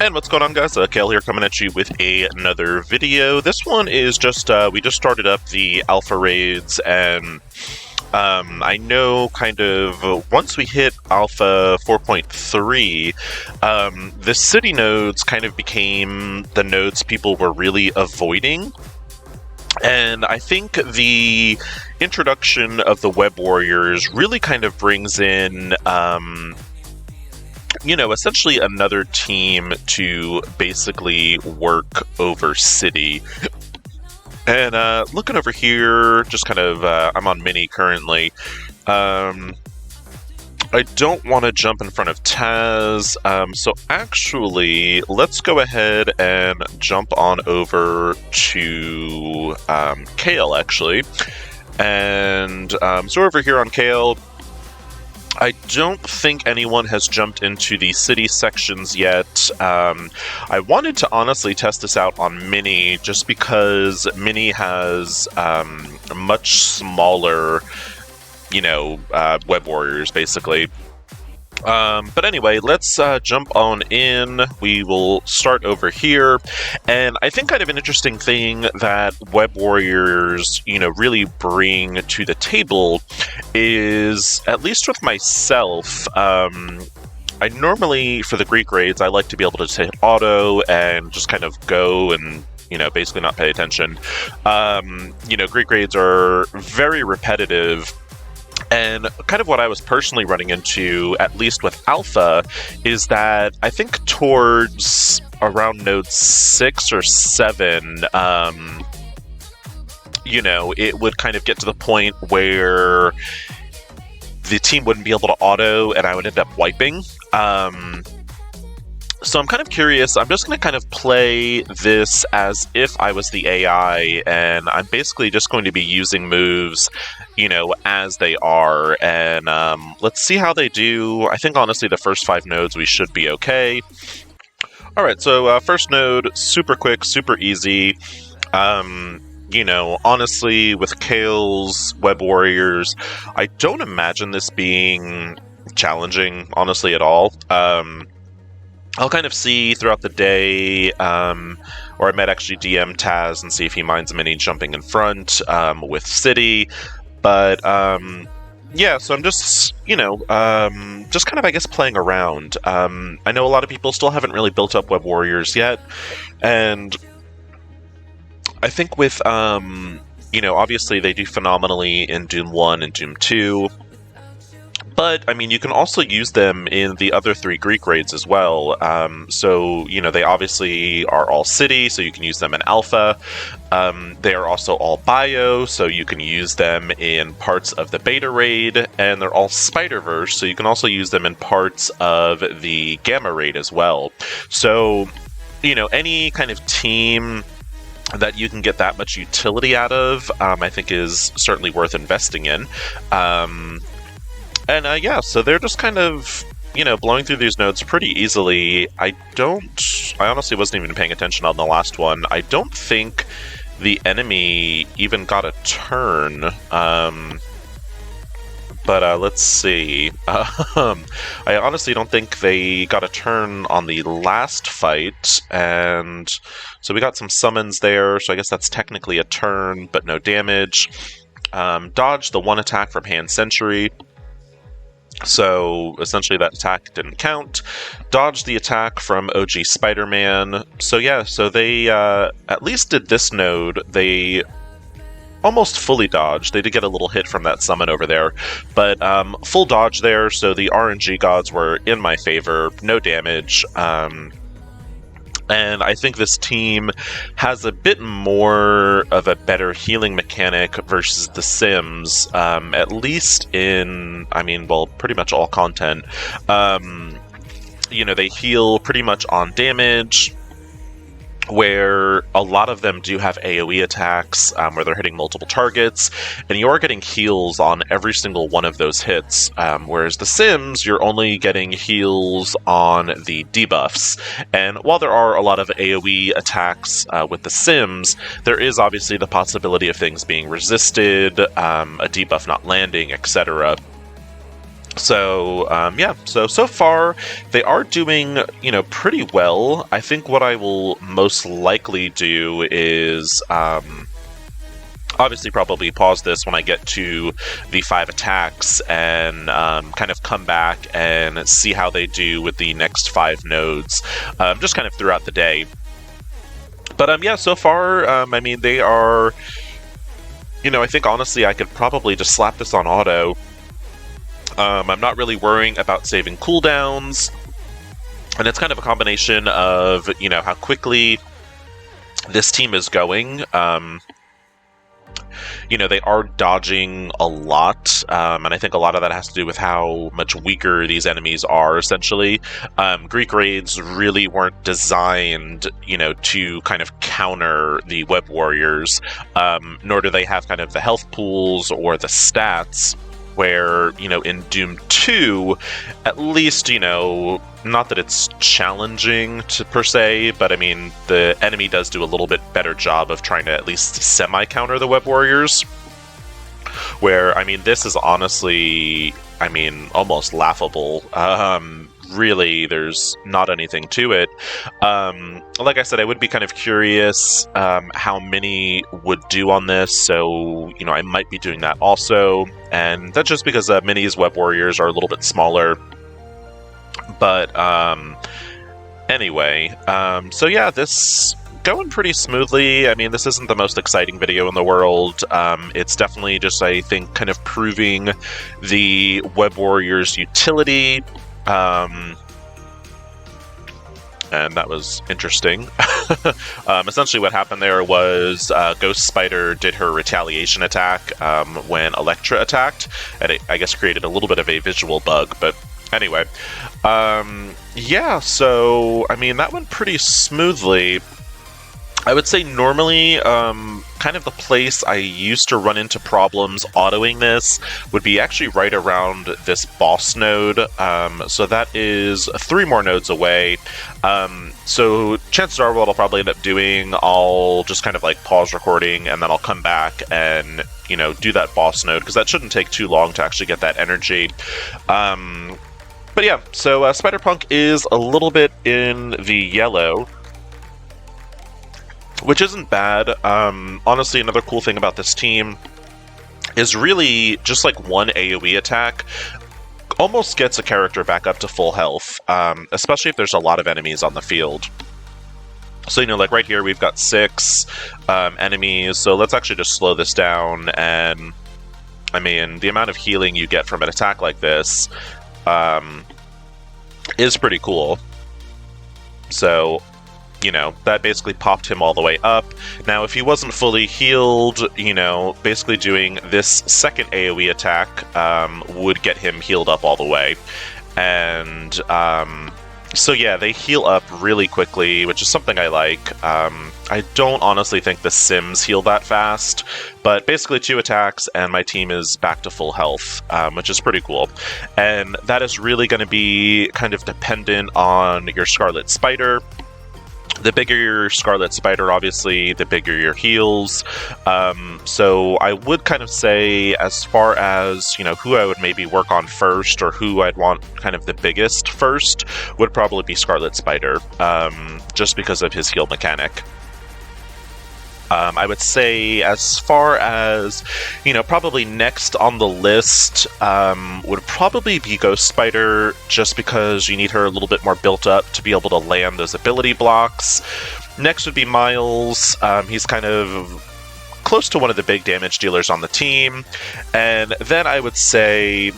And what's going on, guys? Kale here, coming at you with another video. This one is just, we just started up the alpha raids, and I know kind of once we hit alpha 4.3, the city nodes kind of became the nodes people were really avoiding. And I think the introduction of the web warriors really kind of brings in, essentially another team to basically work over city. And looking over here, just kind of, I'm on mini currently. I don't want to jump in front of Taz, so actually, let's go ahead and jump on over to Kale, actually. And so over here on Kale, I don't think anyone has jumped into the city sections yet. I wanted to honestly test this out on Mini, just because Mini has much smaller, web warriors, basically. But anyway, let's jump on in. We will start over here. And I think kind of an interesting thing that web warriors, really bring to the table is, at least with myself, I normally, for the Greek raids, I like to be able to hit auto and just kind of go and basically not pay attention. Greek raids are very repetitive. And kind of what I was personally running into, at least with Alpha, is that I think towards around node 6 or 7, it would kind of get to the point where the team wouldn't be able to auto and I would end up wiping. So I'm kind of curious. I'm just going to kind of play this as if I was the AI, and I'm basically just going to be using moves, as they are, and let's see how they do. I think, honestly, the first 5 nodes we should be okay. Alright, so first node, super quick, super easy. Honestly, with Kale's web warriors, I don't imagine this being challenging, honestly, at all. I'll kind of see throughout the day, or I might actually DM Taz and see if he minds Mini jumping in front with City. But, yeah, so I'm just, just kind of, I guess, playing around. I know a lot of people still haven't really built up web warriors yet, and I think with, obviously they do phenomenally in Doom 1 and Doom 2. But, I mean, you can also use them in the other 3 Greek raids as well. So, they obviously are all city, so you can use them in alpha. They are also all bio, so you can use them in parts of the beta raid. And they're all Spider-Verse, so you can also use them in parts of the gamma raid as well. So, any kind of team that you can get that much utility out of, I think is certainly worth investing in. And yeah, so they're just kind of, blowing through these nodes pretty easily. I honestly wasn't even paying attention on the last one. I don't think the enemy even got a turn. But let's see. I honestly don't think they got a turn on the last fight, and so we got some summons there, so I guess that's technically a turn, but no damage. Dodged the 1 attack from Hand Sentry. So, essentially that attack didn't count. Dodged the attack from OG Spider-Man. So yeah, so they at least did this node. They almost fully dodged. They did get a little hit from that summon over there. But full dodge there, so the RNG gods were in my favor. No damage. And I think this team has a bit more of a better healing mechanic versus The Sims, at least in, pretty much all content. They heal pretty much on damage, where a lot of them do have AoE attacks, where they're hitting multiple targets, and you are getting heals on every single one of those hits, whereas The Sims, you're only getting heals on the debuffs. And while there are a lot of AoE attacks with The Sims, there is obviously the possibility of things being resisted, a debuff not landing, etc. So, yeah, so far they are doing, pretty well. I think what I will most likely do is, obviously probably pause this when I get to the 5 attacks and kind of come back and see how they do with the next 5 nodes, just kind of throughout the day. But, yeah, so far, I mean, they are, I think honestly I could probably just slap this on auto. I'm not really worrying about saving cooldowns, and it's kind of a combination of, how quickly this team is going. They are dodging a lot, and I think a lot of that has to do with how much weaker these enemies are, essentially. Greek raids really weren't designed, to kind of counter the web warriors, nor do they have kind of the health pools or the stats where, in Doom 2, at least, not that it's challenging per se, but I mean, the enemy does do a little bit better job of trying to at least semi-counter the web warriors. Where, I mean, this is honestly, almost laughable. Really, there's not anything to it. Like I said, I would be kind of curious how many would do on this, so, I might be doing that also. And that's just because Mini's web warriors are a little bit smaller. But, anyway, so yeah, this going pretty smoothly. I mean, this isn't the most exciting video in the world. It's definitely just, I think, kind of proving the web warriors' utility. And that was interesting. Essentially what happened there was Ghost Spider did her retaliation attack when Electra attacked, and it, I guess, created a little bit of a visual bug, but anyway. Yeah, so, I mean, that went pretty smoothly. I would say normally, kind of the place I used to run into problems autoing this would be actually right around this boss node. So that is 3 more nodes away. So chances are what I'll probably end up doing, I'll just kind of like pause recording and then I'll come back and, do that boss node, because that shouldn't take too long to actually get that energy. But yeah, so Spider-Punk is a little bit in the yellow, which isn't bad. Honestly, another cool thing about this team is really just like one AoE attack almost gets a character back up to full health, especially if there's a lot of enemies on the field. So, like right here, we've got 6 enemies, so let's actually just slow this down, and, I mean, the amount of healing you get from an attack like this is pretty cool. So, that basically popped him all the way up. Now, if he wasn't fully healed, basically doing this second AoE attack would get him healed up all the way. And, so yeah, they heal up really quickly, which is something I like. I don't honestly think the Sims heal that fast, but basically 2 attacks and my team is back to full health, which is pretty cool. And that is really going to be kind of dependent on your Scarlet Spider. The bigger your Scarlet Spider, obviously, the bigger your heals. So I would kind of say, as far as, who I would maybe work on first, or who I'd want kind of the biggest first, would probably be Scarlet Spider, just because of his heal mechanic. I would say, as far as, probably next on the list would probably be Ghost Spider, just because you need her a little bit more built up to be able to land those ability blocks. Next would be Miles. He's kind of close to one of the big damage dealers on the team. And then I would say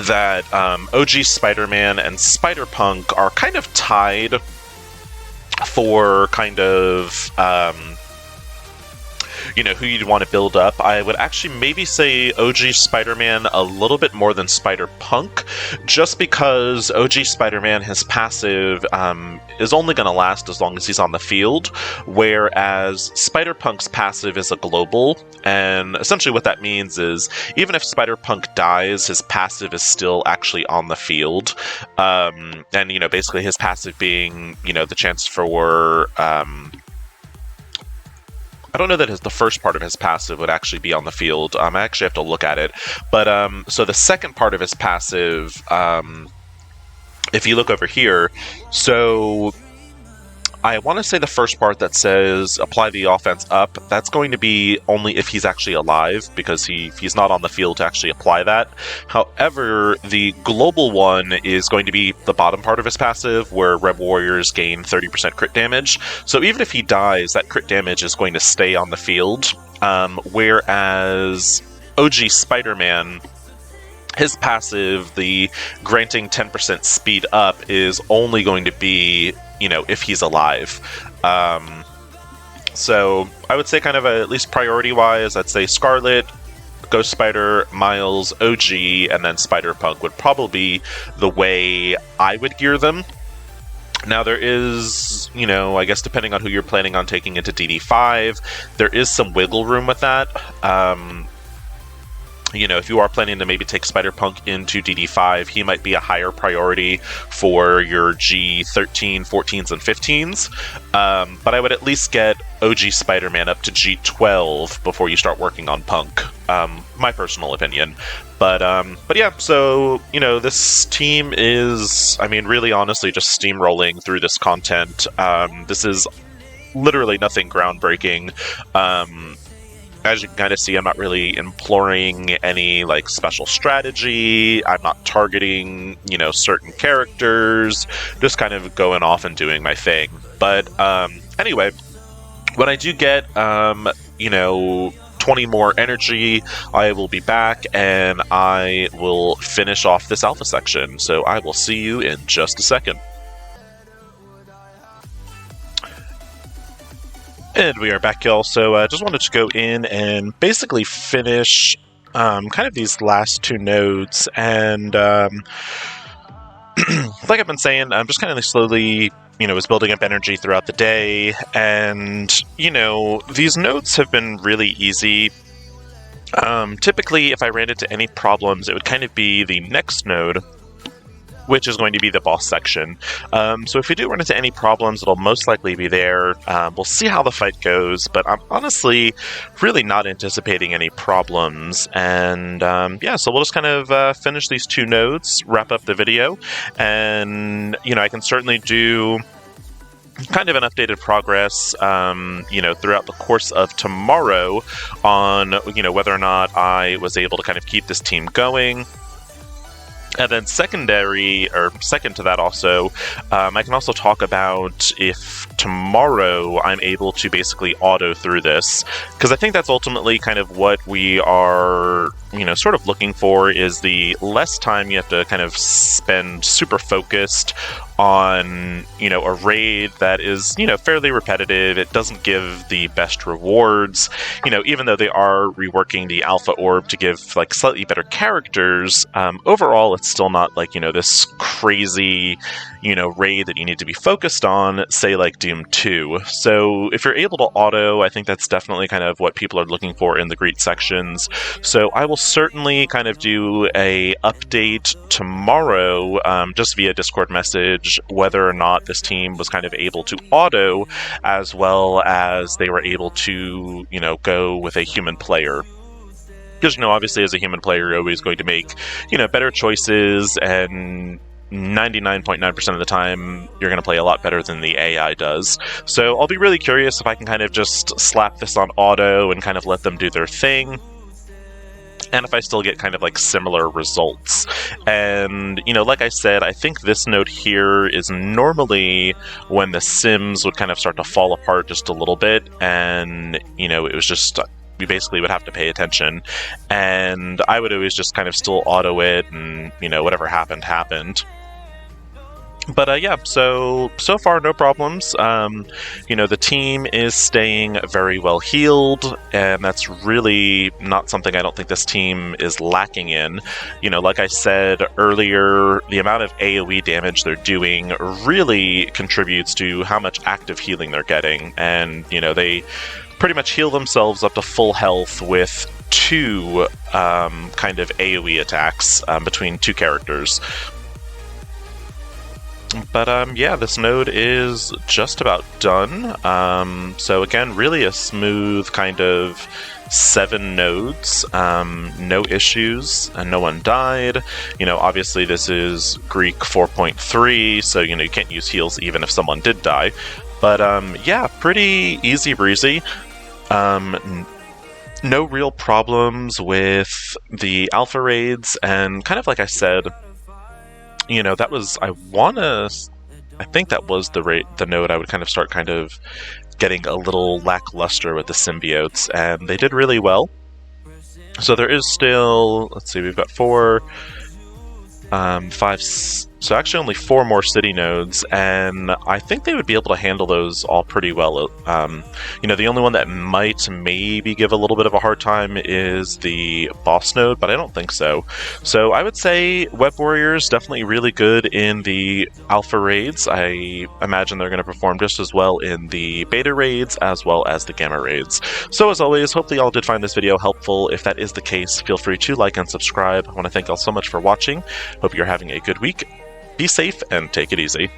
that OG Spider-Man and Spider-Punk are kind of tied for kind of, who you'd want to build up. I would actually maybe say OG Spider-Man a little bit more than Spider-Punk, just because OG Spider-Man, his passive is only going to last as long as he's on the field, whereas Spider-Punk's passive is a global, and essentially what that means is, even if Spider-Punk dies, his passive is still actually on the field. And, basically his passive being, the chance for, I don't know that the first part of his passive would actually be on the field. I actually have to look at it. But so the second part of his passive, if you look over here, so I want to say the first part that says apply the offense up, that's going to be only if he's actually alive, because he's not on the field to actually apply that. However, the global one is going to be the bottom part of his passive, where Red Warriors gain 30% crit damage. So even if he dies, that crit damage is going to stay on the field. Whereas OG Spider-Man, his passive, the granting 10% speed up, is only going to be, if he's alive. So I would say kind of at least priority-wise, I'd say Scarlet, Ghost Spider, Miles, OG, and then Spider-Punk would probably be the way I would gear them. Now there is, I guess depending on who you're planning on taking into DD5, there is some wiggle room with that. If you are planning to maybe take Spider-Punk into DD5, he might be a higher priority for your G13, 14s, and 15s. But I would at least get OG Spider-Man up to G12 before you start working on Punk. My personal opinion. But yeah, so, this team is, really honestly just steamrolling through this content. This is literally nothing groundbreaking. As you can kind of see, I'm not really employing any special strategy. I'm not targeting, certain characters. Just kind of going off and doing my thing. But anyway, when I do get 20 more energy, I will be back and I will finish off this alpha section. So I will see you in just a second. And we are back, y'all. So just wanted to go in and basically finish kind of these last two nodes. And like I've been saying, I'm just kind of slowly, was building up energy throughout the day. And, these nodes have been really easy. Typically, if I ran into any problems, it would kind of be the next node, which is going to be the boss section. So if we do run into any problems, it'll most likely be there. We'll see how the fight goes, but I'm honestly really not anticipating any problems. And yeah, so we'll just kind of finish these two nodes, wrap up the video, and I can certainly do kind of an updated progress, throughout the course of tomorrow on, whether or not I was able to kind of keep this team going. And then second to that also, I can also talk about if tomorrow I'm able to basically auto through this, because I think that's ultimately kind of what we are, sort of looking for, is the less time you have to kind of spend super focused on, a raid that is, fairly repetitive. It doesn't give the best rewards, even though they are reworking the Alpha Orb to give, slightly better characters, overall, it's still not, this crazy, raid that you need to be focused on, say, Doom 2. So if you're able to auto, I think that's definitely kind of what people are looking for in the greet sections. So I will certainly kind of do a update tomorrow, just via Discord message, whether or not this team was kind of able to auto, as well as they were able to, go with a human player. Because, obviously as a human player, you're always going to make, better choices, and 99.9% of the time, you're going to play a lot better than the AI does. So I'll be really curious if I can kind of just slap this on auto and kind of let them do their thing, and if I still get kind of similar results. And, like I said, I think this node here is normally when the sims would kind of start to fall apart just a little bit, and, it was just... we basically would have to pay attention, and I would always just kind of still auto it, and, whatever happened. But yeah, so far no problems. The team is staying very well healed, and that's really not something I don't think this team is lacking in. Like I said earlier, the amount of AoE damage they're doing really contributes to how much active healing they're getting, and, they pretty much heal themselves up to full health with two kind of AoE attacks between two characters. But yeah, this node is just about done. So again, really a smooth kind of 7 nodes, no issues, and no one died. Obviously this is Greek 4.3, so you can't use heals even if someone did die. But yeah, pretty easy breezy. No real problems with the alpha raids, and kind of like I said, that was I think that was the node I would kind of start kind of getting a little lackluster with the symbiotes, and they did really well. So there is still, let's see, we've got 4, 5, so actually only 4 more city nodes, and I think they would be able to handle those all pretty well. The only one that might maybe give a little bit of a hard time is the boss node, but I don't think so. So I would say Web Warriors definitely really good in the alpha raids. I imagine they're going to perform just as well in the beta raids as well as the gamma raids. So as always, hopefully y'all did find this video helpful. If that is the case, feel free to like and subscribe. I want to thank y'all so much for watching. Hope you're having a good week. Be safe and take it easy.